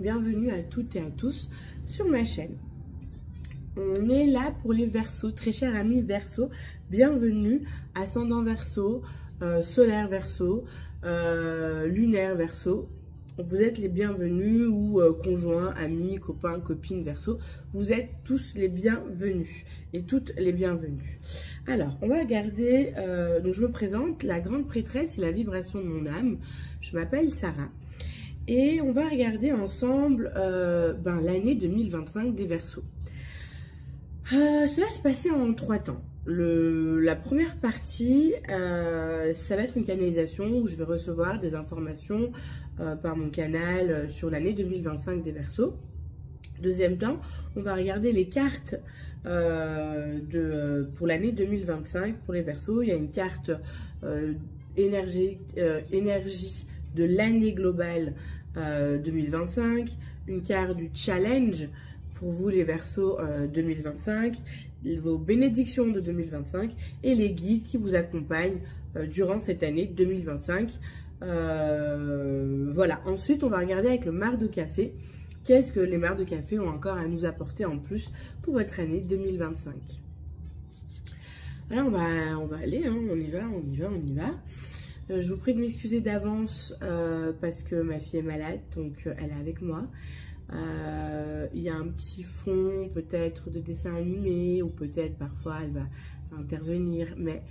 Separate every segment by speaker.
Speaker 1: bienvenue à toutes et à tous sur ma chaîne. On est là pour les Verseaux, très chers amis Verseaux, bienvenue, ascendant Verseau, solaire Verseau, lunaire Verseau. Vous êtes les bienvenus ou conjoints, amis, copains, copines Verseau. Vous êtes tous les bienvenus et toutes les bienvenues. Alors, on va regarder, donc je me présente, la grande prêtresse et la vibration de mon âme. Je m'appelle Sarah. Et on va regarder ensemble l'année 2025 des Verseaux. Ça va se passer en 3 temps. La première partie, ça va être une canalisation où je vais recevoir des informations par mon canal sur l'année 2025 des Verseaux. Deuxième temps, on va regarder les cartes pour l'année 2025 pour les Verseaux. Il y a une carte énergie de l'année globale 2025, une carte du challenge pour vous les Verseaux 2025, vos bénédictions de 2025 et les guides qui vous accompagnent durant cette année 2025. Voilà, ensuite on va regarder avec le marc de café, qu'est-ce que les marcs de café ont encore à nous apporter en plus pour votre année 2025. Alors on va aller, hein, on y va. Je vous prie de m'excuser d'avance parce que ma fille est malade, donc elle est avec moi. Il y a un petit fond peut-être de dessin animé ou peut-être parfois elle va intervenir, mais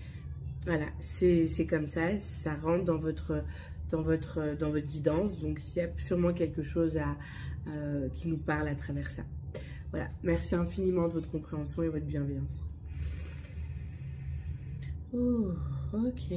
Speaker 1: voilà, c'est comme ça, ça rentre dans votre guidance, donc il y a sûrement quelque chose qui nous parle à travers ça. Voilà, merci infiniment de votre compréhension et votre bienveillance. Oh, ok.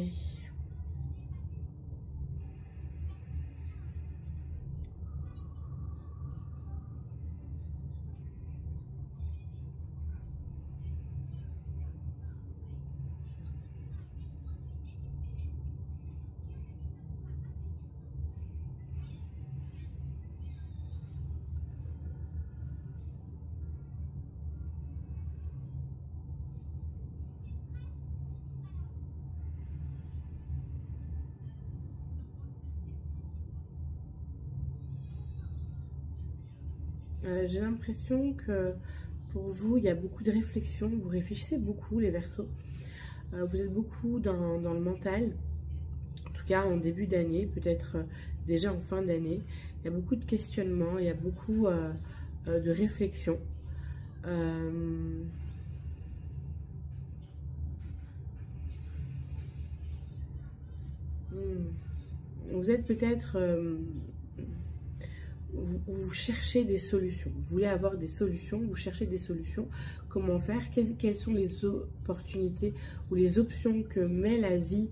Speaker 1: J'ai l'impression que pour vous, il y a beaucoup de réflexion. Vous réfléchissez beaucoup, les Verseaux. Vous êtes beaucoup dans le mental. En tout cas, en début d'année, peut-être déjà en fin d'année. Il y a beaucoup de questionnements, il y a beaucoup de réflexion. Vous êtes peut-être... vous cherchez des solutions, vous voulez avoir des solutions, vous cherchez des solutions, comment faire, quelles sont les opportunités ou les options que met la vie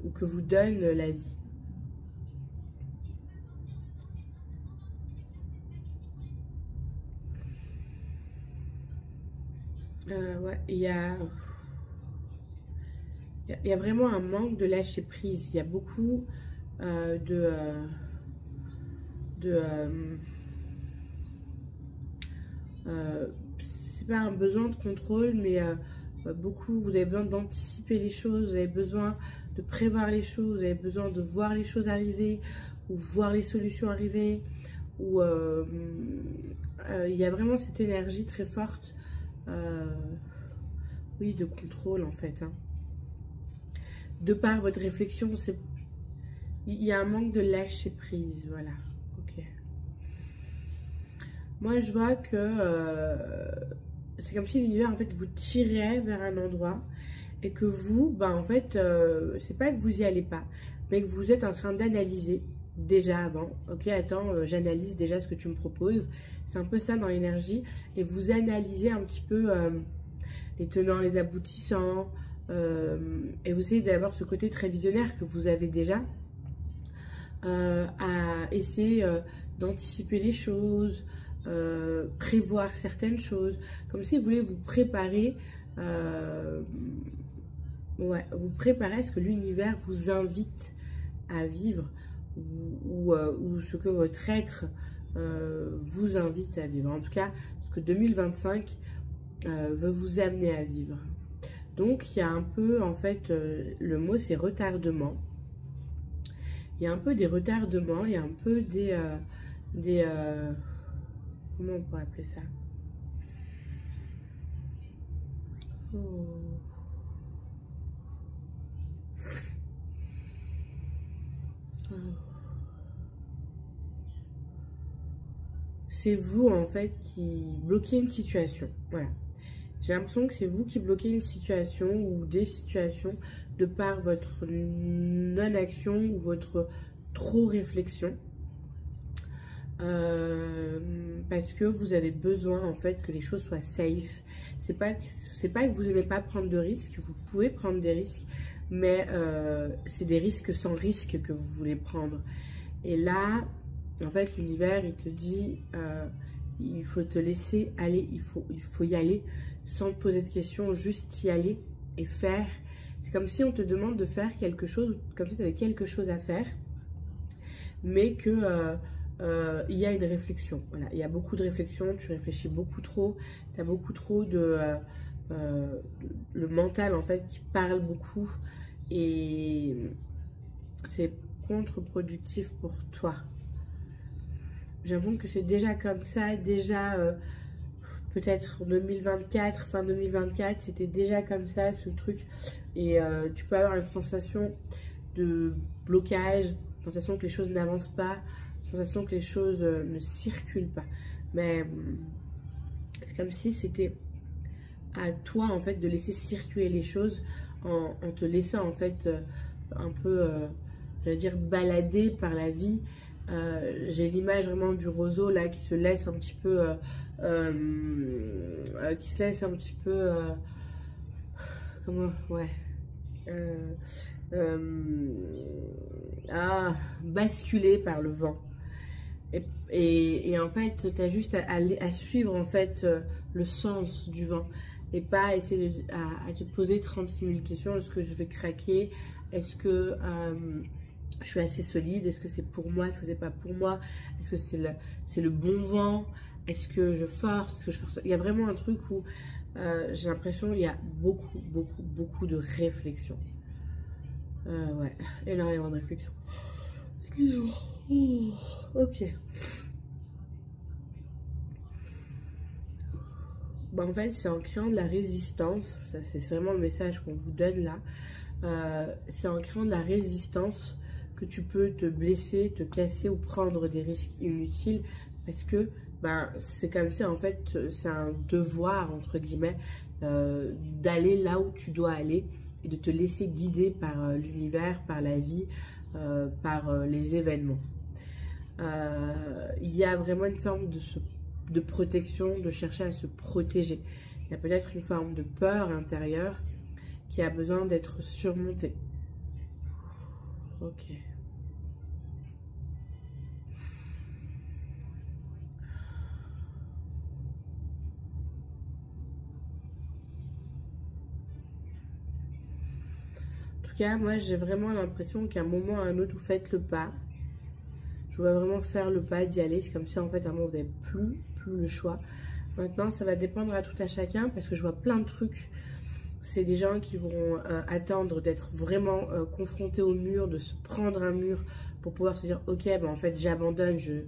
Speaker 1: ou que vous donne la vie. Ouais, il y a vraiment un manque de lâcher prise, il y a beaucoup c'est pas un besoin de contrôle, mais beaucoup, vous avez besoin d'anticiper les choses, vous avez besoin de prévoir les choses, vous avez besoin de voir les choses arriver ou voir les solutions arriver, ou il y a vraiment cette énergie très forte, oui, de contrôle en fait, hein. De par votre réflexion, il y a un manque de lâcher prise, voilà. Moi, je vois que c'est comme si l'univers, en fait, vous tirait vers un endroit et que vous, en fait, c'est pas que vous y allez pas, mais que vous êtes en train d'analyser déjà avant. Ok, attends, j'analyse déjà ce que tu me proposes. C'est un peu ça dans l'énergie. Et vous analysez un petit peu les tenants, les aboutissants. Et vous essayez d'avoir ce côté très visionnaire que vous avez déjà à essayer d'anticiper les choses. Prévoir certaines choses, comme si vous voulez vous préparer, vous préparez à ce que l'univers vous invite à vivre ou ce que votre être vous invite à vivre. En tout cas, ce que 2025 veut vous amener à vivre. Donc, il y a un peu, en fait, le mot c'est retardement. il y a un peu des retardements, il y a un peu des comment on pourrait appeler ça? Oh. C'est vous en fait qui bloquez une situation. Voilà. J'ai l'impression que c'est vous qui bloquez une situation ou des situations de par votre non-action ou votre trop réflexion. Parce que vous avez besoin en fait que les choses soient safe. C'est pas que vous n'aimez pas prendre de risques, vous pouvez prendre des risques, mais c'est des risques sans risque que vous voulez prendre. Et là, en fait, l'univers, il te dit, il faut te laisser aller, il faut y aller sans te poser de questions, juste y aller et faire. C'est comme si on te demande de faire quelque chose, comme si tu avais quelque chose à faire, mais que il y a une réflexion. Voilà, il y a beaucoup de réflexion, tu réfléchis beaucoup trop, tu as beaucoup trop de le mental en fait qui parle beaucoup et c'est contre-productif pour toi. J'avoue que c'est déjà comme ça, déjà peut-être 2024, fin 2024, c'était déjà comme ça ce truc. Et tu peux avoir une sensation de blocage, une sensation que les choses n'avancent pas, une sensation que les choses ne circulent pas. Mais c'est comme si c'était à toi en fait de laisser circuler les choses en te laissant en fait un peu, j'allais dire, balader par la vie. J'ai l'image vraiment du roseau là qui se laisse un petit peu comment, ouais, basculer par le vent. Et en fait, tu as juste à suivre en fait le sens du vent et pas essayer à te poser 36 000 questions. Est-ce que je vais craquer? Est-ce que je suis assez solide? Est-ce que c'est pour moi? Est-ce que c'est pas pour moi? Est-ce que c'est le bon vent? Est-ce que je force? Est-ce que je force? Il y a vraiment un truc où j'ai l'impression qu'il y a beaucoup de réflexion. Ouais, énormément de réflexion. Ok. Bah, en fait, c'est en créant de la résistance, c'est vraiment le message qu'on vous donne là, c'est en créant de la résistance que tu peux te blesser, te casser ou prendre des risques inutiles parce que ben, c'est comme ça en fait, c'est un devoir entre guillemets d'aller là où tu dois aller et de te laisser guider par l'univers, par la vie, par les événements. Il y a vraiment une forme de protection, de chercher à se protéger. Il y a peut-être une forme de peur intérieure qui a besoin d'être surmontée. Ok. En tout cas, moi j'ai vraiment l'impression qu'à un moment ou à un autre, vous faites le pas. Je dois vraiment faire le pas d'y aller. C'est comme si en fait à un moment vous n'avez plus le choix. Maintenant, ça va dépendre à tout à chacun parce que je vois plein de trucs. C'est des gens qui vont attendre d'être vraiment confrontés au mur, de se prendre un mur pour pouvoir se dire ok, ben en fait j'abandonne, je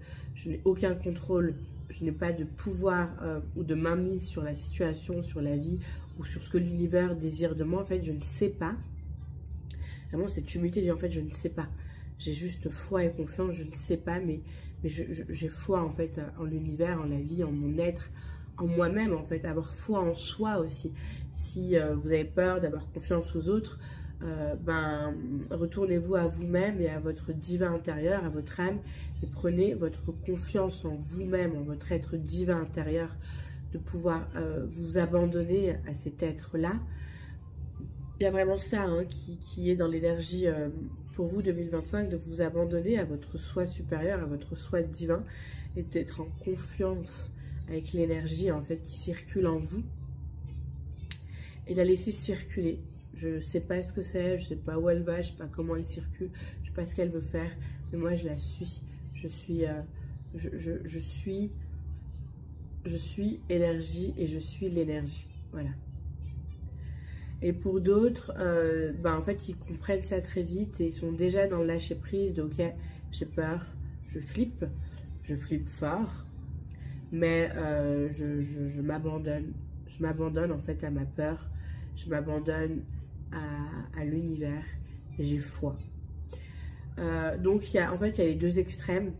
Speaker 1: n'ai aucun contrôle, je n'ai pas de pouvoir ou de mainmise sur la situation, sur la vie ou sur ce que l'univers désire de moi. En fait, je ne sais pas. Vraiment, cette humilité dit en fait je ne sais pas. J'ai juste foi et confiance, je ne sais pas, mais j'ai foi en fait en l'univers, en la vie, en mon être, en moi-même en fait, avoir foi en soi aussi. Si vous avez peur d'avoir confiance aux autres, ben retournez-vous à vous-même et à votre divin intérieur, à votre âme, et prenez votre confiance en vous-même, en votre être divin intérieur, de pouvoir vous abandonner à cet être-là. Il y a vraiment ça hein, qui est dans l'énergie pour vous 2025, de vous abandonner à votre soi supérieur, à votre soi divin et d'être en confiance avec l'énergie en fait qui circule en vous et de la laisser circuler. Je ne sais pas ce que c'est, je ne sais pas où elle va, je ne sais pas comment elle circule, je ne sais pas ce qu'elle veut faire, mais moi je la suis. Je suis énergie et je suis l'énergie. Voilà. Et pour d'autres, en fait, ils comprennent ça très vite et ils sont déjà dans le lâcher prise de ok, j'ai peur, je flippe fort, mais je m'abandonne. Je m'abandonne en fait à ma peur, je m'abandonne à l'univers et j'ai foi. Donc en fait, il y a les deux extrêmes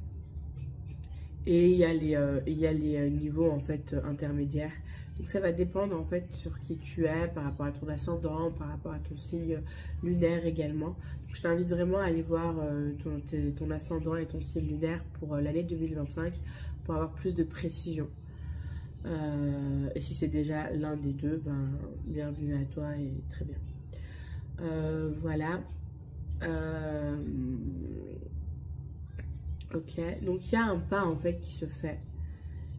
Speaker 1: et il y a les niveaux en fait intermédiaires. Donc ça va dépendre en fait sur qui tu es par rapport à ton ascendant, par rapport à ton signe lunaire également. Donc, je t'invite vraiment à aller voir ton ascendant et ton signe lunaire pour l'année 2025 pour avoir plus de précision. Et si c'est déjà l'un des deux, bienvenue à toi et très bien. Voilà. Ok, donc il y a un pas en fait qui se fait.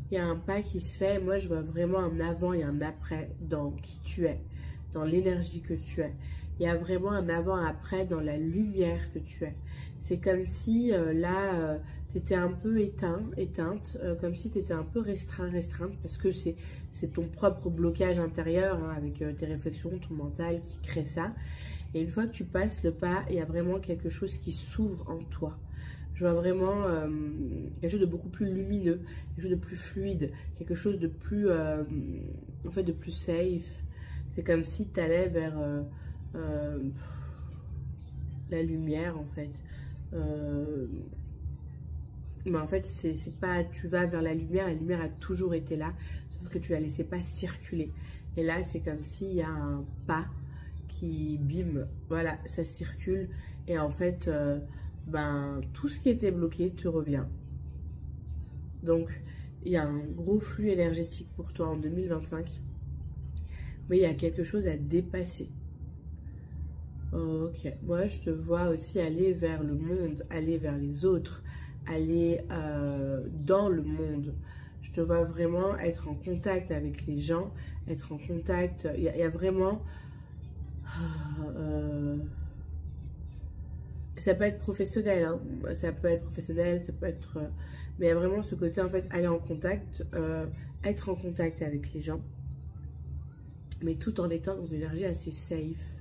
Speaker 1: Il y a un pas qui se fait. Moi, je vois vraiment un avant et un après dans qui tu es, dans l'énergie que tu es. Il y a vraiment un avant-après dans la lumière que tu es. C'est comme si là, tu étais un peu éteinte, comme si tu étais un peu restreinte, parce que c'est ton propre blocage intérieur, hein, avec tes réflexions, ton mental qui crée ça. Et une fois que tu passes le pas, il y a vraiment quelque chose qui s'ouvre en toi. Je vois vraiment quelque chose de beaucoup plus lumineux, quelque chose de plus fluide, quelque chose de plus, en fait, de plus safe. C'est comme si tu allais vers la lumière, en fait. Mais en fait, c'est pas, tu vas vers la lumière a toujours été là, sauf que tu la laissais pas circuler. Et là, c'est comme s'il y a un pas qui, bim, voilà, ça circule. Et en fait... tout ce qui était bloqué te revient. Donc, il y a un gros flux énergétique pour toi en 2025. Mais il y a quelque chose à dépasser. Ok, moi je te vois aussi aller vers le monde, aller vers les autres, aller dans le monde. Je te vois vraiment être en contact avec les gens, être en contact, il y a vraiment... ça peut être professionnel, hein. Ça peut être professionnel, ça peut être... mais il y a vraiment ce côté, en fait, aller en contact, être en contact avec les gens, mais tout en étant dans une énergie assez safe.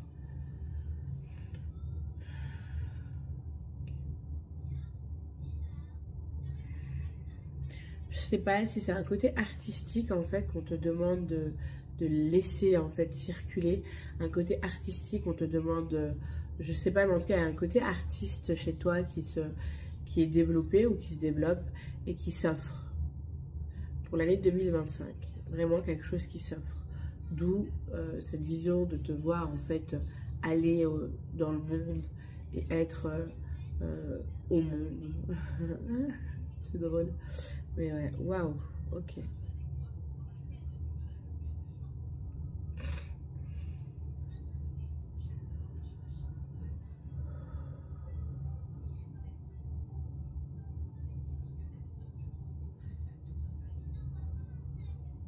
Speaker 1: Je sais pas si c'est un côté artistique, en fait, qu'on te demande de laisser, en fait, circuler. Un côté artistique, on te demande... je sais pas, mais en tout cas, il y a un côté artiste chez toi qui est développé ou qui se développe et qui s'offre pour l'année 2025. Vraiment quelque chose qui s'offre. D'où cette vision de te voir en fait aller dans le monde et être au monde. C'est drôle. Mais ouais, waouh, ok.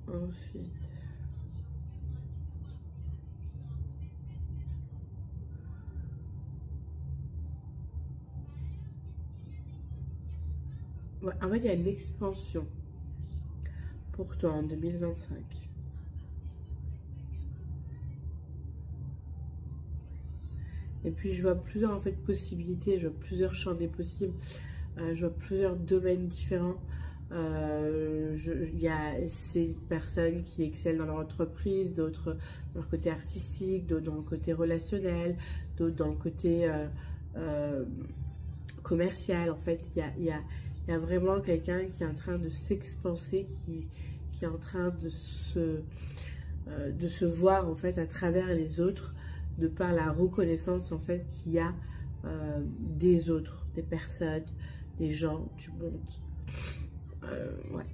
Speaker 1: Ensuite, ouais, en fait, il y a une expansion pour toi en 2025. Et puis, je vois plusieurs en fait possibilités, je vois plusieurs champs des possibles, je vois plusieurs domaines différents. Il y a ces personnes qui excellent dans leur entreprise, d'autres dans leur côté artistique, d'autres dans le côté relationnel, d'autres dans le côté commercial. En fait, il y a vraiment quelqu'un qui est en train de s'expanser, qui est en train de se voir en fait à travers les autres, de par la reconnaissance en fait qu'il y a des autres, des personnes, des gens du monde. Ouais.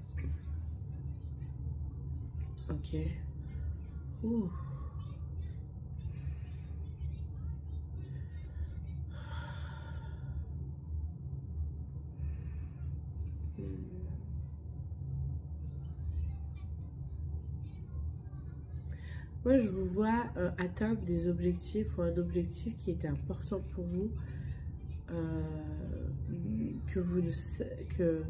Speaker 1: Ok. Ouh. Moi, je vous vois atteindre des objectifs ou un objectif qui était important pour vous, que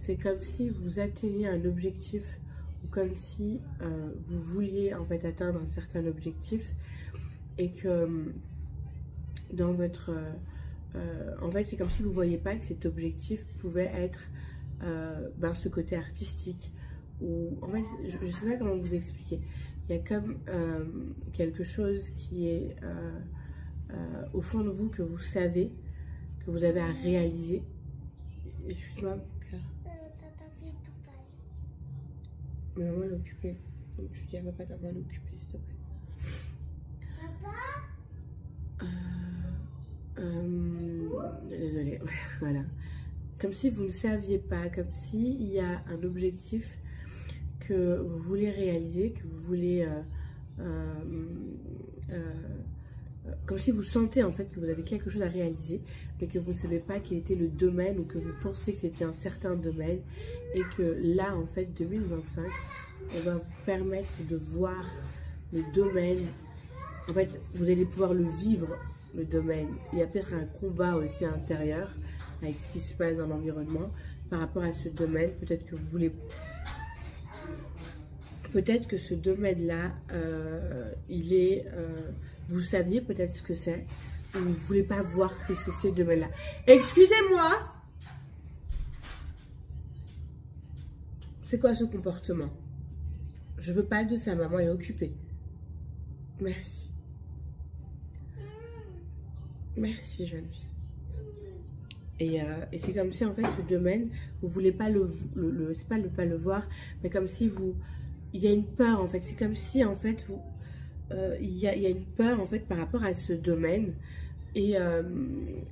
Speaker 1: c'est comme si vous atteignez un objectif ou comme si vous vouliez en fait atteindre un certain objectif et que dans votre... en fait, c'est comme si vous ne voyez pas que cet objectif pouvait être ce côté artistique. Ou, en fait, je ne sais pas comment vous expliquer. Il y a comme quelque chose qui est au fond de vous que vous savez, que vous avez à réaliser. Excuse-moi, Claire.
Speaker 2: Papa qui est tout pâle.
Speaker 1: Mais maman est occupée. Donc je dis à papa d'avoir l'occuper, s'il te plaît.
Speaker 2: Papa
Speaker 1: Désolée, voilà. Comme si vous ne saviez pas, comme s'il y a un objectif que vous voulez réaliser, que vous voulez... comme si vous sentez en fait que vous avez quelque chose à réaliser, mais que vous ne savez pas quel était le domaine, ou que vous pensez que c'était un certain domaine, et que là, en fait, 2025, on va vous permettre de voir le domaine. En fait, vous allez pouvoir le vivre, le domaine. Il y a peut-être un combat aussi à l'intérieur, avec ce qui se passe dans l'environnement, par rapport à ce domaine. Peut-être que vous voulez... Peut-être que ce domaine-là, il est... vous saviez peut-être ce que c'est, ou vous ne voulez pas voir que c'est ce domaine-là. Excusez-moi! C'est quoi ce comportement? Je veux pas de ça, maman est occupée. Merci. Merci, jeune fille. Et c'est comme si, en fait, ce domaine, vous voulez pas c'est pas pas le voir, mais comme si vous... Il y a une peur, en fait. C'est comme si, en fait, vous... il y a une peur, en fait, par rapport à ce domaine. Et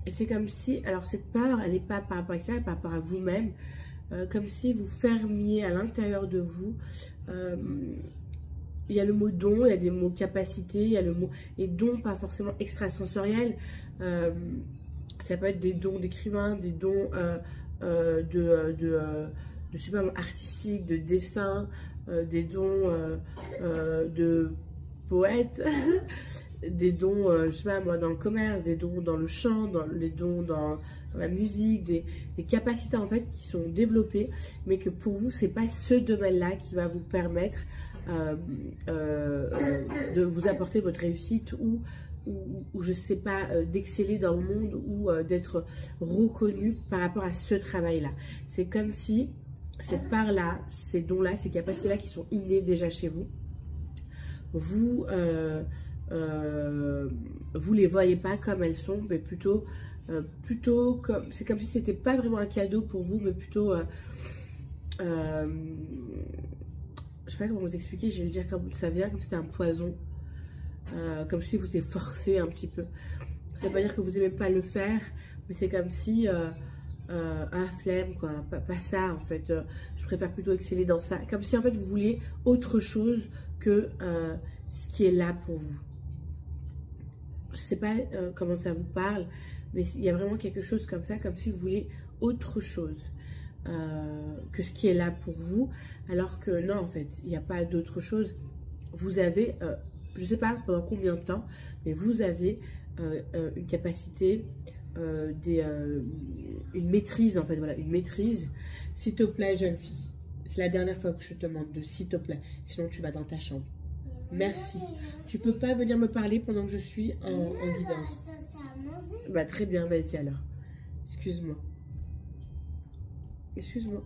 Speaker 1: c'est comme si... Alors, cette peur, elle n'est pas par rapport à ça, elle est par rapport à vous-même. Comme si vous fermiez à l'intérieur de vous. Il y a le mot don, il y a des mots capacité, il y a le mot... Et don, pas forcément extrasensoriel. Ça peut être des dons d'écrivain, des dons je sais pas, artistiques, de dessin, des dons de poète, des dons, je sais pas moi, dans le commerce, des dons dans le chant, les dons dans la musique, des capacités en fait qui sont développées, mais que pour vous, c'est pas ce domaine-là qui va vous permettre de vous apporter votre réussite ou je sais pas, d'exceller dans le monde ou d'être reconnu par rapport à ce travail-là. C'est comme si cette part-là, ces dons-là, ces capacités-là qui sont innées déjà chez vous, vous les voyez pas comme elles sont, mais plutôt comme... C'est comme si c'était pas vraiment un cadeau pour vous, mais plutôt... je sais pas comment vous expliquer, je vais le dire comme ça vient, comme si c'était un poison. Comme si vous étiez forcé un petit peu. Ça veut pas dire que vous n'aimez pas le faire, mais c'est comme si flemme quoi, pas ça en fait. Je préfère plutôt exceller dans ça. Comme si en fait vous vouliez autre chose que ce qui est là pour vous. Je sais pas comment ça vous parle, mais il y a vraiment quelque chose comme ça, comme si vous voulez autre chose que ce qui est là pour vous, alors que non en fait, il n'y a pas d'autre chose. Vous avez je ne sais pas pendant combien de temps, mais vous avez une capacité, une maîtrise en fait, voilà, une maîtrise. S'il te plaît, jeune fille, c'est la dernière fois que je te demande de s'il te plaît, sinon tu vas dans ta chambre. Merci. Tu peux pas venir me parler pendant que je suis en guidance. Bah très bien, vas-y alors. Excuse-moi. Excuse-moi.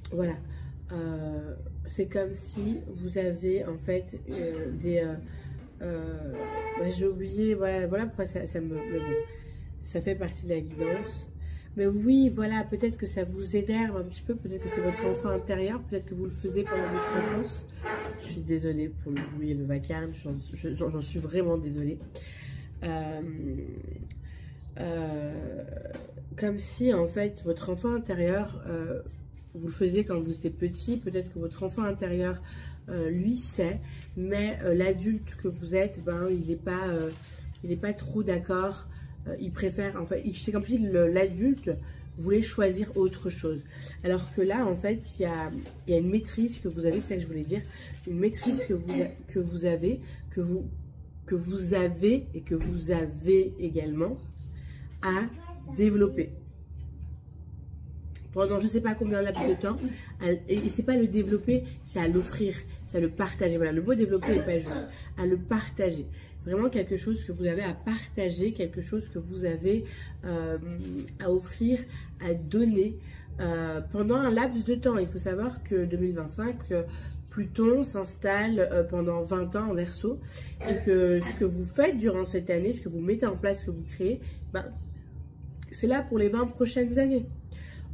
Speaker 1: Voilà, c'est comme si vous avez en fait j'ai oublié, voilà pourquoi ça me... Mais bon, ça fait partie de la guidance. Mais oui, voilà, peut-être que ça vous énerve un petit peu, peut-être que c'est votre enfant intérieur, peut-être que vous le faisiez pendant votre enfance. Je suis désolée pour le bruit et le vacarme, j'en suis vraiment désolée. Comme si en fait votre enfant intérieur... vous le faisiez quand vous étiez petit, peut-être que votre enfant intérieur, lui, sait, mais l'adulte que vous êtes, ben, il n'est pas trop d'accord, il préfère, en fait, c'est comme si l'adulte voulait choisir autre chose. Alors que là, en fait, il y a une maîtrise que vous avez, c'est ça que je voulais dire, une maîtrise que vous avez, que vous que vous avez et que vous avez également à développer. Pendant je ne sais pas combien de temps, et c'est pas le développer, c'est à l'offrir, c'est à le partager. Voilà, le mot développer n'est pas juste, à le partager. Vraiment quelque chose que vous avez à partager, quelque chose que vous avez à offrir, à donner pendant un laps de temps. Il faut savoir que 2025, Pluton s'installe pendant 20 ans en Verseau et que ce que vous faites durant cette année, ce que vous mettez en place, ce que vous créez, ben, c'est là pour les 20 prochaines années.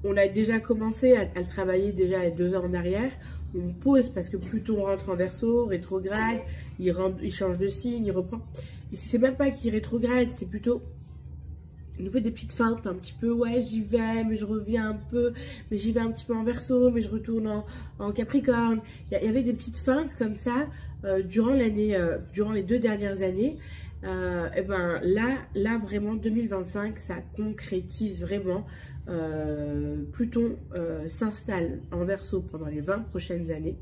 Speaker 1: On a déjà commencé à le travailler déjà à 2 ans en arrière. On pause parce que Pluton rentre en Verseau, rétrograde, il change de signe, il reprend. Et c'est même pas qu'il rétrograde, c'est plutôt il nous fait des petites feintes un petit peu, ouais j'y vais, mais je reviens un peu, mais j'y vais un petit peu en Verseau, mais je retourne en Capricorne. Il y avait des petites feintes comme ça durant l'année, durant les 2 dernières années. Et ben là vraiment 2025 ça concrétise vraiment. Pluton s'installe en Verseau pendant les 20 prochaines années.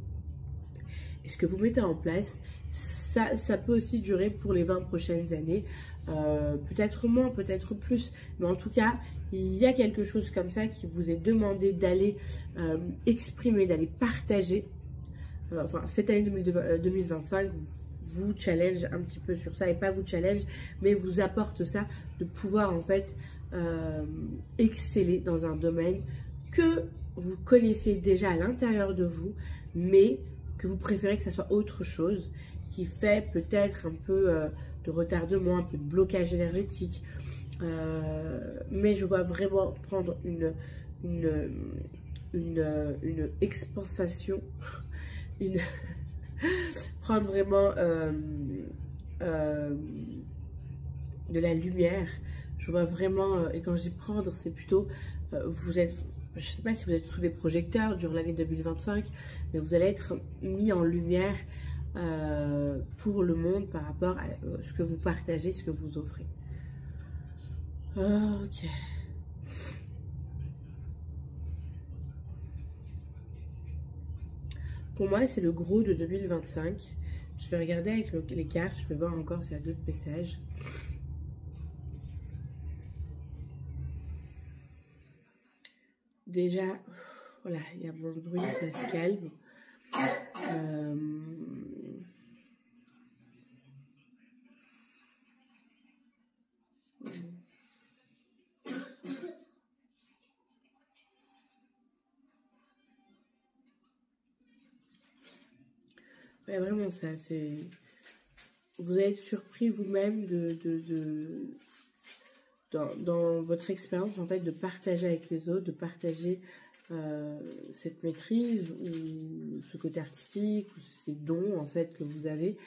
Speaker 1: Et ce que vous mettez en place, ça peut aussi durer pour les 20 prochaines années. Peut-être moins, peut-être plus. Mais en tout cas, il y a quelque chose comme ça qui vous est demandé d'aller exprimer, d'aller partager. Enfin, cette année 2025 vous challenge un petit peu sur ça. Et pas vous challenge, mais vous apporte ça de pouvoir en fait exceller dans un domaine que vous connaissez déjà à l'intérieur de vous, mais que vous préférez que ça soit autre chose, qui fait peut-être un peu de retardement, un peu de blocage énergétique. Mais je vois vraiment prendre une expansation, prendre vraiment de la lumière. Je vois vraiment, et quand je dis prendre, c'est plutôt, vous êtes, je ne sais pas si vous êtes sous les projecteurs durant l'année 2025, mais vous allez être mis en lumière pour le monde par rapport à ce que vous partagez, ce que vous offrez. Ok. Pour moi, c'est le gros de 2025. Je vais regarder avec les cartes, je vais voir encore s'il y a d'autres messages. Déjà, voilà, il y a moins de bruit, ça se calme. Ouais, vraiment ça, c'est... Vous allez être surpris vous-même dans votre expérience, en fait, de partager avec les autres, de partager cette maîtrise ou ce côté artistique ou ces dons, en fait, que vous avez.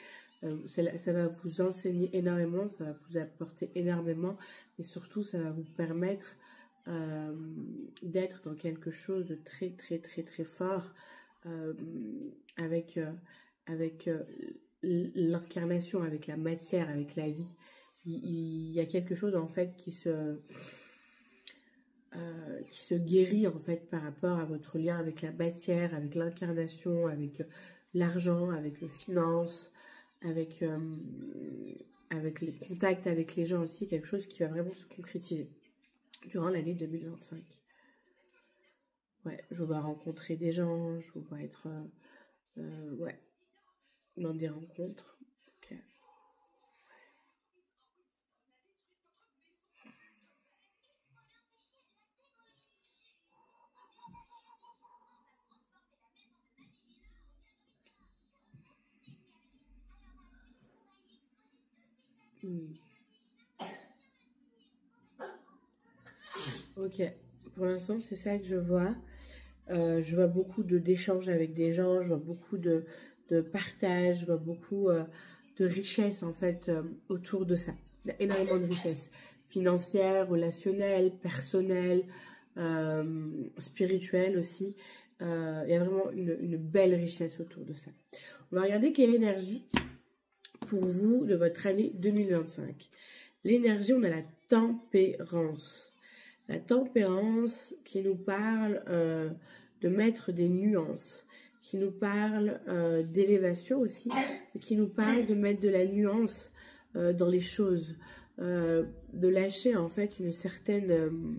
Speaker 1: Ça va vous enseigner énormément, ça va vous apporter énormément, et surtout, ça va vous permettre d'être dans quelque chose de très, très, très, très fort avec l'incarnation, avec la matière, avec la vie. Il y a quelque chose en fait qui se guérit en fait par rapport à votre lien avec la matière, avec l'incarnation, avec l'argent, avec les finances, avec les contacts avec les gens aussi, quelque chose qui va vraiment se concrétiser durant l'année 2025. Ouais, je vais rencontrer des gens, je vais être ouais, dans des rencontres. Okay. Ok, pour l'instant c'est ça que je vois. Je vois beaucoup d'échanges avec des gens, je vois beaucoup de partage, je vois beaucoup de richesse en fait autour de ça. Il y a énormément de richesse financière, relationnelle, personnelle, spirituelle aussi. Il y a vraiment une belle richesse autour de ça. On va regarder quelle énergie pour vous de votre année 2025. L'énergie, on a la tempérance. La tempérance qui nous parle de mettre des nuances, qui nous parle d'élévation aussi, et qui nous parle de mettre de la nuance dans les choses, de lâcher en fait une certaine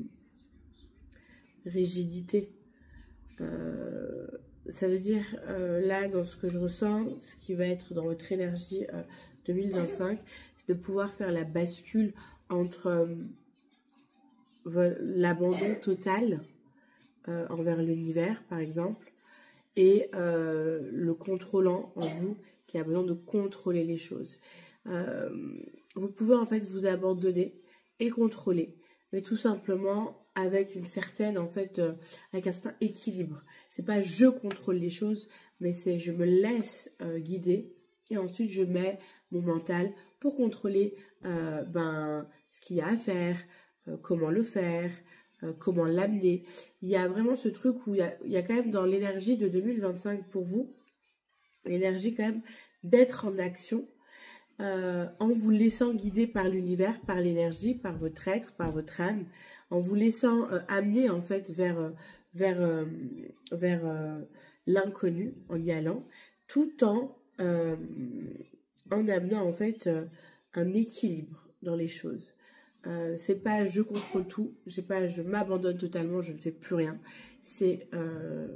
Speaker 1: rigidité. Ça veut dire, là, dans ce que je ressens, ce qui va être dans votre énergie 2025, c'est de pouvoir faire la bascule entre l'abandon total envers l'univers, par exemple, et le contrôlant en vous qui a besoin de contrôler les choses. Vous pouvez en fait vous abandonner et contrôler, mais tout simplement avec une certaine, en fait, avec un certain équilibre. C'est pas je contrôle les choses, mais c'est je me laisse guider et ensuite je mets mon mental pour contrôler ce qu'il y a à faire, comment le faire, comment l'amener. Il y a vraiment ce truc où il y a quand même dans l'énergie de 2025 pour vous, l'énergie quand même d'être en action, en vous laissant guider par l'univers, par l'énergie, par votre être, par votre âme, en vous laissant amener en fait vers l'inconnu, en y allant, tout en amenant en fait un équilibre dans les choses. C'est pas je contrôle tout, je m'abandonne totalement, je ne fais plus rien. C'est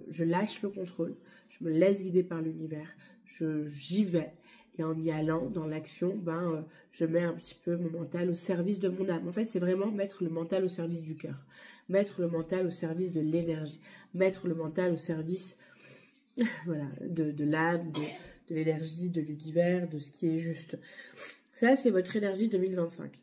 Speaker 1: je lâche le contrôle, je me laisse guider par l'univers, j'y vais. Et en y allant dans l'action, je mets un petit peu mon mental au service de mon âme. En fait, c'est vraiment mettre le mental au service du cœur, mettre le mental au service de l'énergie, mettre le mental au service voilà, de l'âme, de l'énergie, de l'univers, de ce qui est juste. Ça, c'est votre énergie 2025.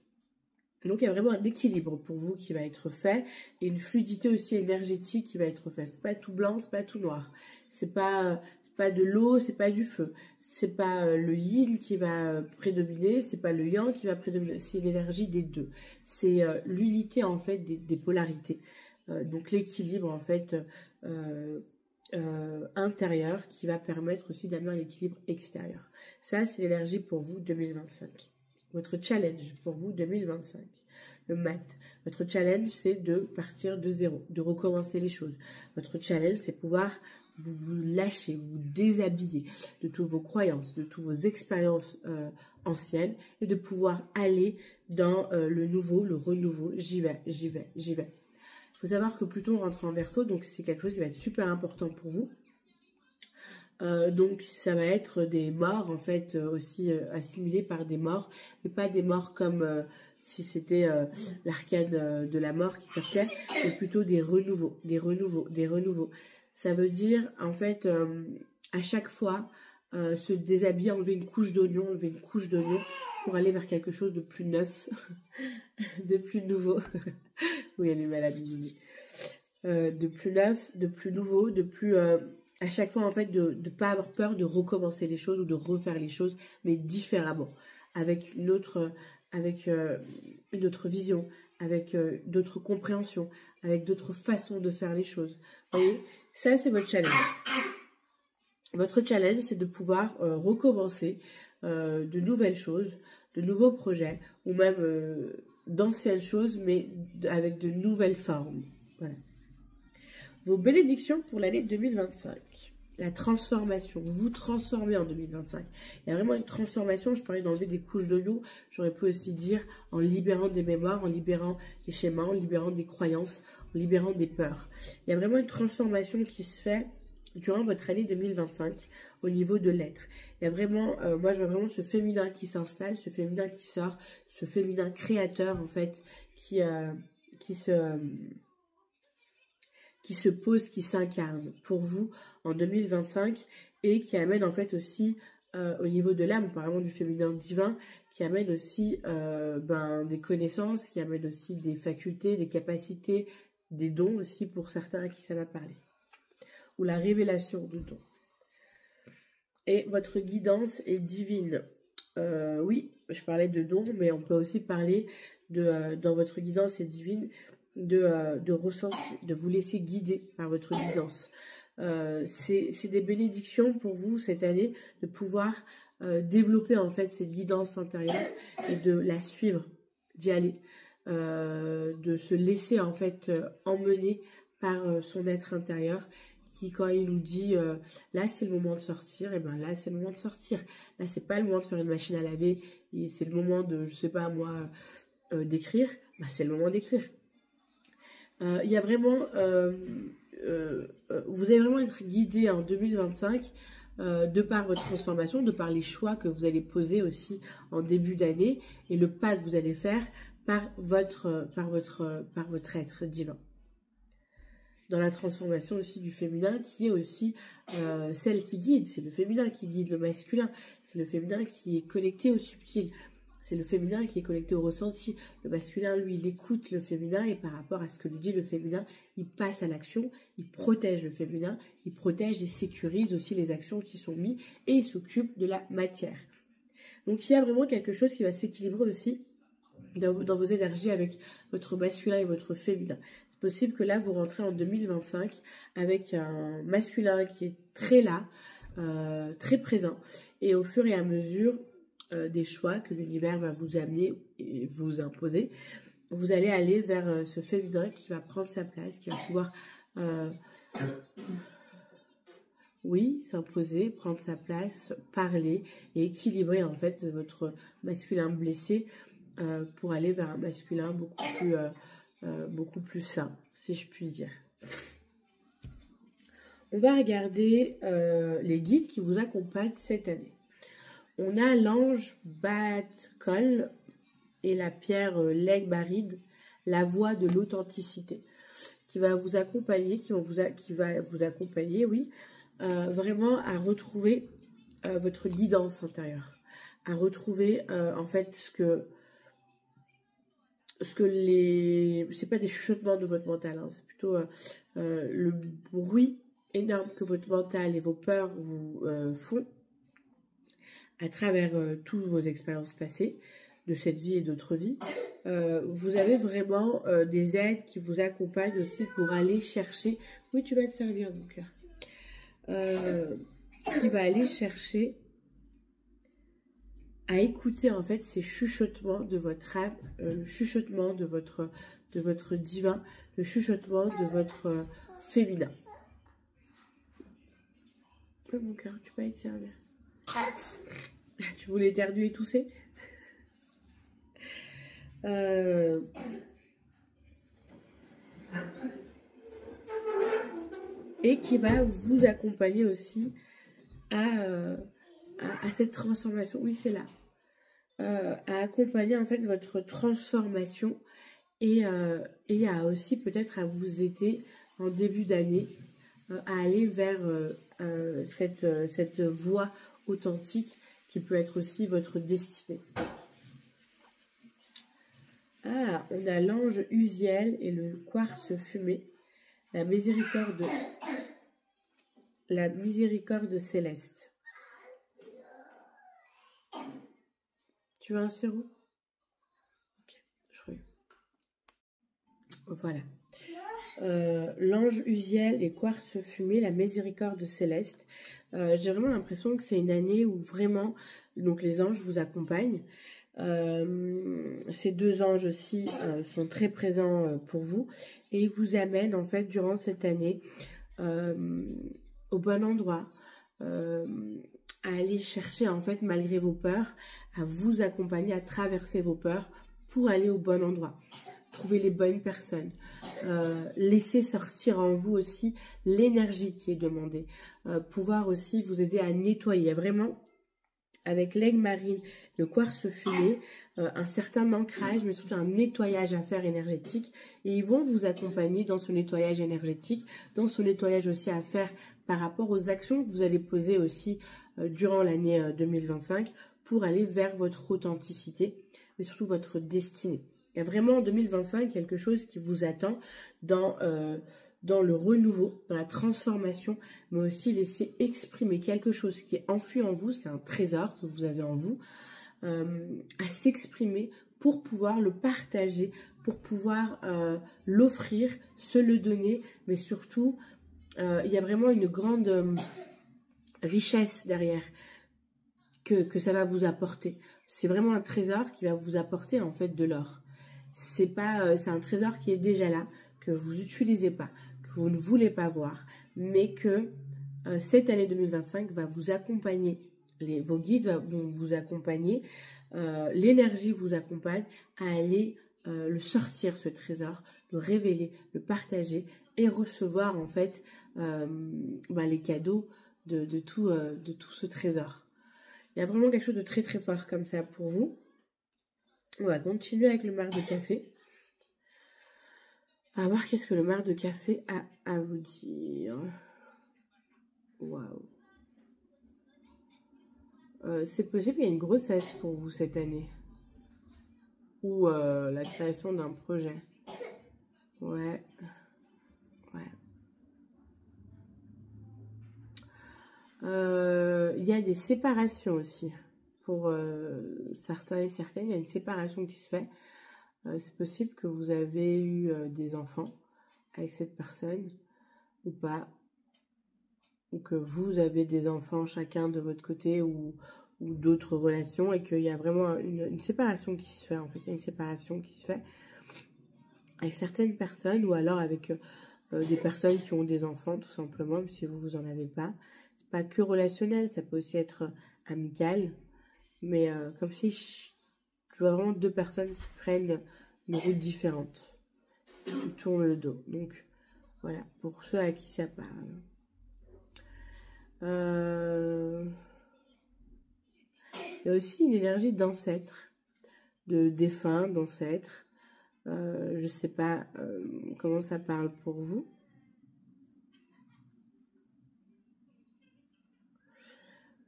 Speaker 1: Donc, il y a vraiment un équilibre pour vous qui va être fait et une fluidité aussi énergétique qui va être faite. C'est pas tout blanc, c'est pas tout noir. C'est pas de l'eau, c'est pas du feu. C'est pas le yin qui va prédominer, c'est pas le yang qui va prédominer. C'est l'énergie des deux. C'est l'unité en fait des polarités. Donc, l'équilibre en fait intérieur qui va permettre aussi d'amener un équilibre extérieur. Ça, c'est l'énergie pour vous 2025. Votre challenge pour vous 2025. Le mat. Votre challenge, c'est de partir de zéro, de recommencer les choses. Votre challenge, c'est pouvoir vous lâcher, vous déshabiller de toutes vos croyances, de toutes vos expériences anciennes et de pouvoir aller dans le nouveau, le renouveau. J'y vais, j'y vais, j'y vais. Il faut savoir que Pluton rentre en Verseau, donc c'est quelque chose qui va être super important pour vous. Donc ça va être des morts en fait aussi assimilés par des morts, mais pas des morts comme si c'était l'arcane de la mort qui sortait, mais plutôt des renouveaux, des renouveaux, des renouveaux. Ça veut dire en fait à chaque fois se déshabiller, enlever une couche d'oignon, pour aller vers quelque chose de plus neuf, de plus nouveau. Oui, elle est malade, de plus neuf, de plus nouveau, de plus à chaque fois en fait de ne pas avoir peur de recommencer les choses ou de refaire les choses, mais différemment, avec une autre vision, avec d'autres compréhensions, avec d'autres façons de faire les choses. Vous voyez, ça c'est votre challenge. Votre challenge, c'est de pouvoir recommencer de nouvelles choses, de nouveaux projets, ou même d'anciennes choses, mais avec de nouvelles formes. Voilà. Vos bénédictions pour l'année 2025. La transformation. Vous transformez en 2025. Il y a vraiment une transformation. Je parlais d'enlever des couches d'oignon. J'aurais pu aussi dire en libérant des mémoires, en libérant des schémas, en libérant des croyances, en libérant des peurs. Il y a vraiment une transformation qui se fait durant votre année 2025 au niveau de l'être. Il y a vraiment, moi je vois vraiment ce féminin qui s'installe, ce féminin qui sort, ce féminin créateur en fait qui se pose, qui s'incarne pour vous en 2025 et qui amène en fait aussi au niveau de l'âme, apparemment du féminin divin, qui amène aussi des connaissances, qui amène aussi des facultés, des capacités, des dons aussi pour certains à qui ça va parler. Ou la révélation de dons. Et votre guidance est divine. Oui, je parlais de dons, mais on peut aussi parler dans votre guidance est divine, de ressenti, de vous laisser guider par votre guidance. C'est des bénédictions pour vous cette année de pouvoir développer en fait cette guidance intérieure et de la suivre, d'y aller, de se laisser en fait emmener par son être intérieur qui quand il nous dit là c'est le moment de sortir, et ben là c'est le moment de sortir. Là c'est pas le moment de faire une machine à laver, c'est le moment de, je sais pas moi, d'écrire, ben, c'est le moment d'écrire. Il y a vraiment, vous allez vraiment être guidé en 2025 de par votre transformation, de par les choix que vous allez poser aussi en début d'année et le pas que vous allez faire par votre être divin. Dans la transformation aussi du féminin qui est aussi celle qui guide, c'est le féminin qui guide le masculin, c'est le féminin qui est connecté au subtil. C'est le féminin qui est connecté au ressenti. Le masculin, lui, il écoute le féminin et par rapport à ce que lui dit le féminin, il passe à l'action, il protège le féminin, il protège et sécurise aussi les actions qui sont mises et il s'occupe de la matière. Donc, il y a vraiment quelque chose qui va s'équilibrer aussi dans vos énergies avec votre masculin et votre féminin. C'est possible que là, vous rentrez en 2025 avec un masculin qui est très là, très présent et au fur et à mesure des choix que l'univers va vous amener et vous imposer, vous allez aller vers ce féminin qui va prendre sa place, qui va pouvoir oui, s'imposer, prendre sa place, parler et équilibrer en fait votre masculin blessé pour aller vers un masculin beaucoup plus sain, si je puis dire. On va regarder les guides qui vous accompagnent cette année. On a l'ange Bat-Kol et la pierre Leg-Barid, la voie de l'authenticité, qui va vous accompagner, oui, vraiment à retrouver votre guidance intérieure, à retrouver en fait c'est pas des chuchotements de votre mental, hein, c'est plutôt le bruit énorme que votre mental et vos peurs vous font à travers toutes vos expériences passées, de cette vie et d'autres vies. Vous avez vraiment des aides qui vous accompagnent aussi pour aller chercher... Oui, tu vas te servir, mon cœur. Qui va aller chercher à écouter en fait ces chuchotements de votre âme, le chuchotement de votre divin, le chuchotement de votre féminin. Oui, mon cœur, tu peux aller te servir. Tu voulais éternuer et tousser et qui va vous accompagner aussi à cette transformation. Oui, c'est là. À accompagner en fait votre transformation et à aussi peut-être à vous aider en début d'année à aller vers cette voie authentique qui peut être aussi votre destinée. Ah, on a l'ange Uziel et le quartz fumé, la miséricorde céleste. Tu veux un sirop? Ok, je reviens. Voilà. L'ange Uziel et quartz fumé, la miséricorde céleste. J'ai vraiment l'impression que c'est une année où vraiment donc les anges vous accompagnent. Ces deux anges aussi sont très présents pour vous et ils vous amènent en fait durant cette année au bon endroit, à aller chercher en fait malgré vos peurs, à vous accompagner, à traverser vos peurs pour aller au bon endroit. Trouver les bonnes personnes, laisser sortir en vous aussi l'énergie qui est demandée, pouvoir aussi vous aider à nettoyer. Vraiment, avec l'aigle marine, le quartz fumé, un certain ancrage, mais surtout un nettoyage à faire énergétique. Et ils vont vous accompagner dans ce nettoyage énergétique, dans ce nettoyage aussi à faire par rapport aux actions que vous allez poser aussi durant l'année 2025 pour aller vers votre authenticité, mais surtout votre destinée. Il y a vraiment en 2025 quelque chose qui vous attend dans le renouveau, dans la transformation, mais aussi laisser exprimer quelque chose qui est enfui en vous, c'est un trésor que vous avez en vous, à s'exprimer pour pouvoir le partager, pour pouvoir l'offrir, se le donner, mais surtout, il y a vraiment une grande richesse derrière que ça va vous apporter. C'est vraiment un trésor qui va vous apporter en fait de l'or. C'est un trésor qui est déjà là, que vous n'utilisez pas, que vous ne voulez pas voir, mais que cette année 2025 va vous accompagner. Vos guides vont vous accompagner, l'énergie vous accompagne à aller le sortir, ce trésor, le révéler, le partager et recevoir en fait les cadeaux de tout ce trésor. Il y a vraiment quelque chose de très très fort comme ça pour vous. On va continuer avec le marc de café. On va voir qu'est-ce que le marc de café a à vous dire. Waouh. C'est possible qu'il y ait une grossesse pour vous cette année. Ou la création d'un projet. Ouais. Il y a des séparations aussi. Pour certains et certaines, il y a une séparation qui se fait. C'est possible que vous avez eu des enfants avec cette personne ou pas. Ou que vous avez des enfants chacun de votre côté ou d'autres relations et qu'il y a vraiment une séparation qui se fait. En fait, il y a une séparation qui se fait avec certaines personnes ou alors avec des personnes qui ont des enfants tout simplement, même si vous en avez pas. C'est pas que relationnel, ça peut aussi être amical. Mais comme si je vois vraiment deux personnes qui prennent une route différente, qui tournent le dos. Donc voilà, pour ceux à qui ça parle. Il y a aussi une énergie d'ancêtre, de défunt, d'ancêtre. Je ne sais pas comment ça parle pour vous.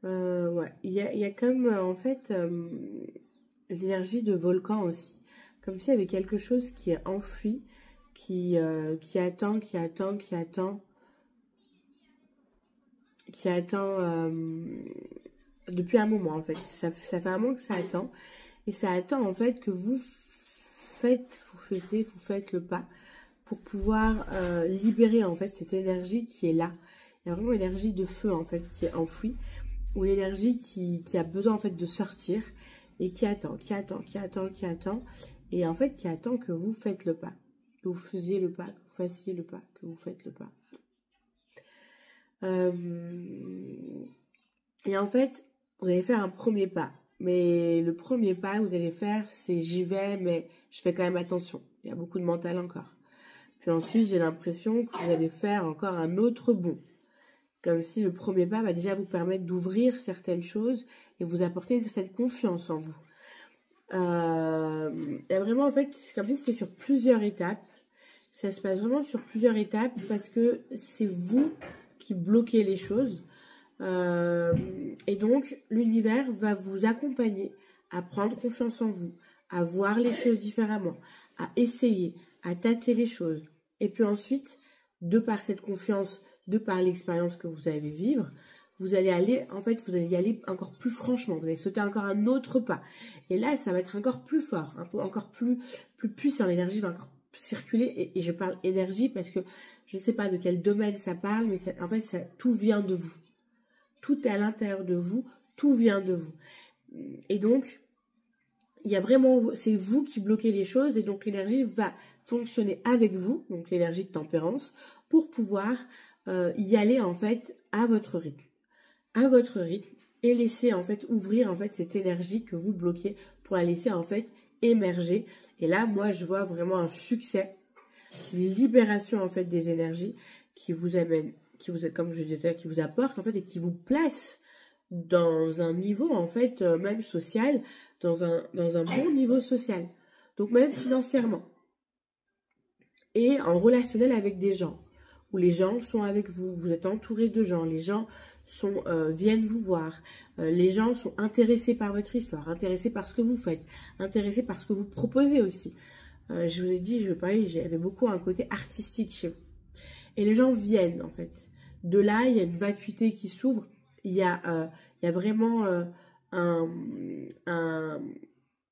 Speaker 1: Ouais, il y a comme en fait l'énergie de volcan aussi. Comme s'il y avait quelque chose qui est enfoui, qui attend depuis un moment en fait. Ça fait un moment que ça attend. Et ça attend en fait que vous faites le pas pour pouvoir libérer en fait cette énergie qui est là. Il y a vraiment une énergie de feu en fait qui est enfouie. Ou l'énergie qui a besoin en fait de sortir et qui attend. Et en fait qui attend que vous faites le pas. Que vous fassiez le pas, que vous fassiez le pas, que vous faites le pas. Et en fait, vous allez faire un premier pas. Mais le premier pas que vous allez faire, c'est j'y vais, mais je fais quand même attention. Il y a beaucoup de mental encore. Puis ensuite, j'ai l'impression que vous allez faire encore un autre bond. Comme si le premier pas va déjà vous permettre d'ouvrir certaines choses et vous apporter une certaine confiance en vous. Il y a vraiment, en fait, comme si c'était sur plusieurs étapes. Ça se passe vraiment sur plusieurs étapes parce que c'est vous qui bloquez les choses. Et donc, l'univers va vous accompagner à prendre confiance en vous, à voir les choses différemment, à essayer, à tâter les choses. Et puis ensuite, de par cette confiance, de par l'expérience que vous allez vivre, vous allez aller, en fait, vous allez y aller encore plus franchement. Vous allez sauter encore un autre pas. Et là, ça va être encore plus fort, un peu encore plus puissant. L'énergie va encore circuler. Et je parle énergie parce que je ne sais pas de quel domaine ça parle, mais en fait, tout vient de vous. Tout est à l'intérieur de vous, tout vient de vous. Et donc, il y a vraiment, c'est vous qui bloquez les choses et donc l'énergie va fonctionner avec vous, donc l'énergie de tempérance, pour pouvoir y aller en fait à votre rythme. Et laisser en fait ouvrir en fait cette énergie que vous bloquez pour la laisser en fait émerger. Et là, moi, je vois vraiment un succès, une libération en fait des énergies qui vous amène, comme je disais, qui vous apporte en fait et qui vous place dans un niveau en fait même social, dans un bon niveau social, donc même financièrement et en relationnel avec des gens où les gens sont avec vous, vous êtes entouré de gens, les gens viennent vous voir, les gens sont intéressés par votre histoire, intéressés par ce que vous faites, intéressés par ce que vous proposez aussi. Je vous ai dit, j'avais beaucoup un côté artistique chez vous. Et les gens viennent en fait. De là, il y a une vacuité qui s'ouvre. Il y a vraiment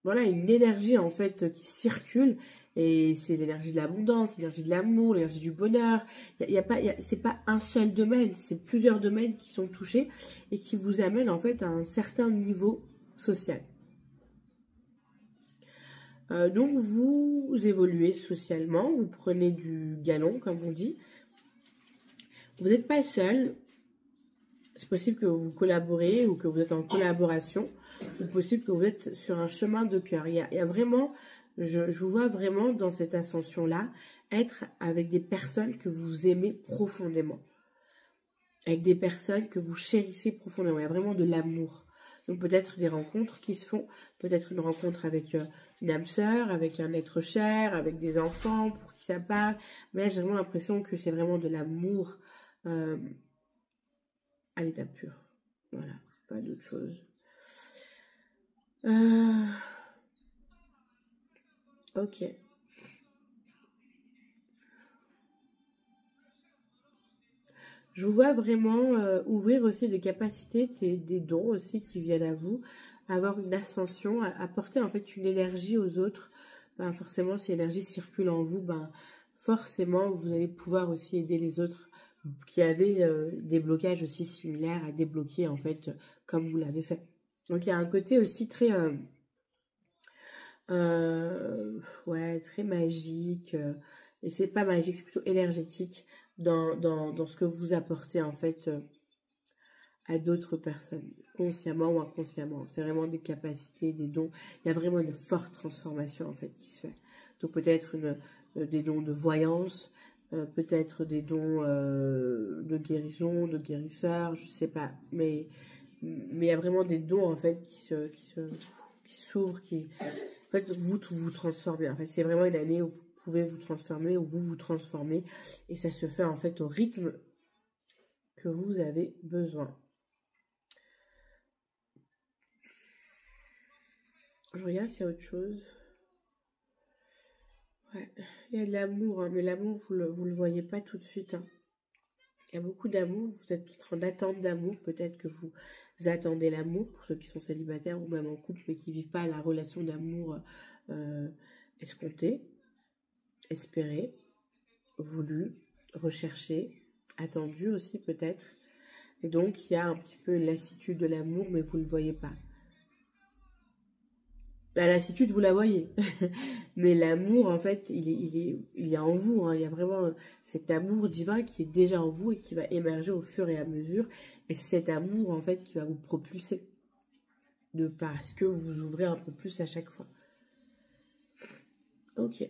Speaker 1: voilà, une énergie en fait qui circule. Et c'est l'énergie de l'abondance, l'énergie de l'amour, l'énergie du bonheur. C'est pas un seul domaine, c'est plusieurs domaines qui sont touchés et qui vous amènent en fait à un certain niveau social. Donc vous évoluez socialement, vous prenez du galon comme on dit. Vous n'êtes pas seul. C'est possible que vous collaborez ou que vous êtes en collaboration. C'est possible que vous êtes sur un chemin de cœur. Il y a vraiment, je vous vois vraiment dans cette ascension-là, être avec des personnes que vous aimez profondément. Avec des personnes que vous chérissez profondément. Il y a vraiment de l'amour. Donc peut-être des rencontres qui se font, peut-être une rencontre avec une âme sœur, avec un être cher, avec des enfants pour qui ça parle. Mais là, j'ai vraiment l'impression que c'est vraiment de l'amour à l'état pur. Voilà, pas d'autre chose. Ok. Je vous vois vraiment ouvrir aussi des capacités, des dons aussi qui viennent à vous, avoir une ascension, apporter en fait une énergie aux autres. Ben, forcément, si l'énergie circule en vous, ben, forcément, vous allez pouvoir aussi aider les autres qui avaient des blocages aussi similaires à débloquer en fait, comme vous l'avez fait. Donc, il y a un côté aussi très... ouais, très magique. Et c'est pas magique, c'est plutôt énergétique dans ce que vous apportez en fait à d'autres personnes, consciemment ou inconsciemment. C'est vraiment des capacités, des dons. Il y a vraiment une forte transformation en fait qui se fait. Donc peut-être des dons de voyance, peut-être des dons de guérison, de guérisseur, je sais pas. Mais il y a vraiment des dons en fait qui s'ouvrent, qui en fait vous transformez. En fait, c'est vraiment une année où vous pouvez vous transformer, où vous vous transformez, et ça se fait en fait au rythme que vous avez besoin. Je regarde s'il y a autre chose. Ouais, il y a de l'amour, hein, mais l'amour, vous le voyez pas tout de suite. Hein. Il y a beaucoup d'amour, vous êtes peut-être en attente d'amour, peut-être que vous attendez l'amour, pour ceux qui sont célibataires ou même en couple, mais qui ne vivent pas la relation d'amour escomptée, espérée, voulue, recherchée, attendue aussi peut-être. Et donc, il y a un petit peu une lassitude de l'amour, mais vous ne le voyez pas. La lassitude, vous la voyez. Mais l'amour, en fait, il est en vous. Hein. Il y a vraiment cet amour divin qui est déjà en vous et qui va émerger au fur et à mesure. Et c'est cet amour, en fait, qui va vous propulser. Parce que vous ouvrez un peu plus à chaque fois. Ok.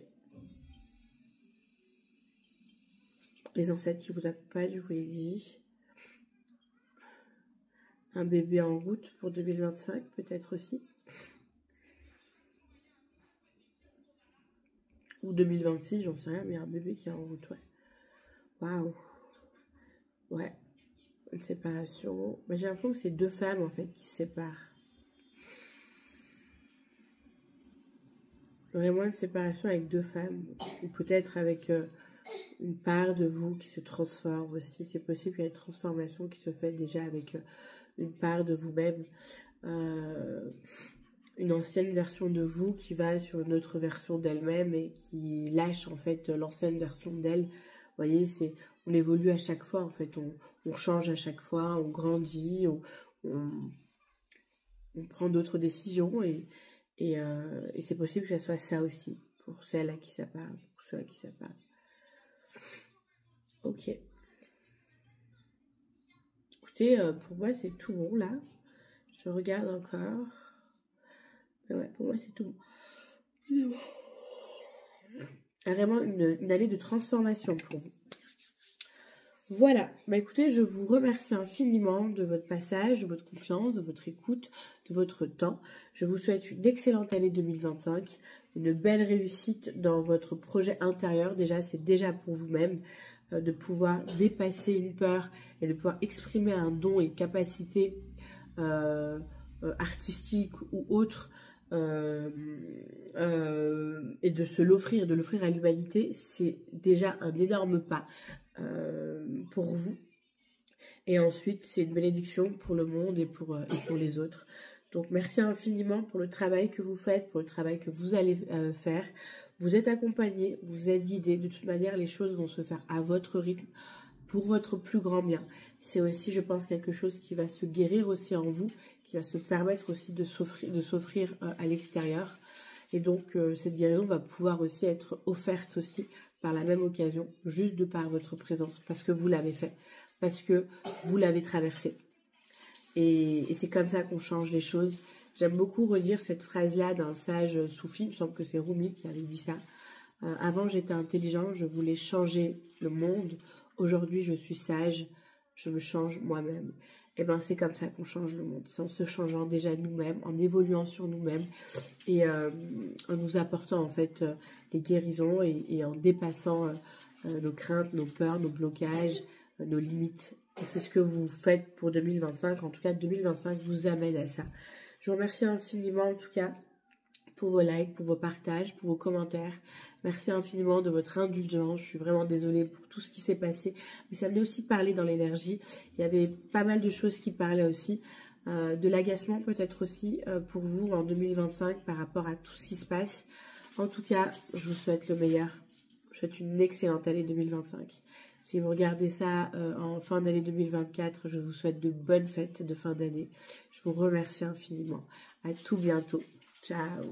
Speaker 1: Les ancêtres qui vous accompagnent, je vous l'ai dit. Un bébé en route pour 2025, peut-être aussi. Ou 2026, j'en sais rien, mais un bébé qui est en route, ouais. Waouh. Ouais. Une séparation. Mais j'ai l'impression que c'est deux femmes, en fait, qui se séparent. Vraiment une séparation avec deux femmes. Ou peut-être avec une part de vous qui se transforme aussi. C'est possible qu'il y ait une transformation qui se fait déjà avec une part de vous-même. Une ancienne version de vous qui va sur une autre version d'elle-même et qui lâche en fait l'ancienne version d'elle. Vous voyez, on évolue à chaque fois en fait, on change à chaque fois, on grandit, on prend d'autres décisions et c'est possible que ça soit ça aussi pour celles à qui ça parle, pour ceux à qui ça parle. Ok. Écoutez, pour moi c'est tout bon là. Je regarde encore. Ouais, pour moi, c'est tout. Vraiment une année de transformation pour vous. Voilà. Bah, écoutez, je vous remercie infiniment de votre passage, de votre confiance, de votre écoute, de votre temps. Je vous souhaite une excellente année 2025, une belle réussite dans votre projet intérieur. Déjà, c'est déjà pour vous-même de pouvoir dépasser une peur et de pouvoir exprimer un don et une capacité artistique ou autre. Et de l'offrir à l'humanité, c'est déjà un énorme pas pour vous. Et ensuite, c'est une bénédiction pour le monde et pour les autres. Donc, merci infiniment pour le travail que vous faites, pour le travail que vous allez faire. Vous êtes accompagné, vous êtes guidé. De toute manière, les choses vont se faire à votre rythme, pour votre plus grand bien. C'est aussi, je pense, quelque chose qui va se guérir aussi en vous, qui va se permettre aussi de s'offrir à l'extérieur. Et donc, cette guérison va pouvoir aussi être offerte aussi par la même occasion, juste de par votre présence, parce que vous l'avez fait, parce que vous l'avez traversé. Et c'est comme ça qu'on change les choses. J'aime beaucoup redire cette phrase-là d'un sage soufi, il me semble que c'est Rumi qui avait dit ça. Avant, j'étais intelligent, je voulais changer le monde. Aujourd'hui, je suis sage, je me change moi-même. Et ben, c'est comme ça qu'on change le monde. C'est en se changeant déjà nous-mêmes, en évoluant sur nous-mêmes et en nous apportant en fait des guérisons et en dépassant nos craintes, nos peurs, nos blocages, nos limites. Et c'est ce que vous faites pour 2025. En tout cas, 2025 vous amène à ça. Je vous remercie infiniment en tout cas pour vos likes, pour vos partages, pour vos commentaires. Merci infiniment de votre indulgence. Je suis vraiment désolée pour tout ce qui s'est passé. Mais ça venait aussi parler dans l'énergie. Il y avait pas mal de choses qui parlaient aussi. De l'agacement peut-être aussi pour vous en 2025 par rapport à tout ce qui se passe. En tout cas, je vous souhaite le meilleur. Je vous souhaite une excellente année 2025. Si vous regardez ça en fin d'année 2024, je vous souhaite de bonnes fêtes de fin d'année. Je vous remercie infiniment. À tout bientôt. Ciao.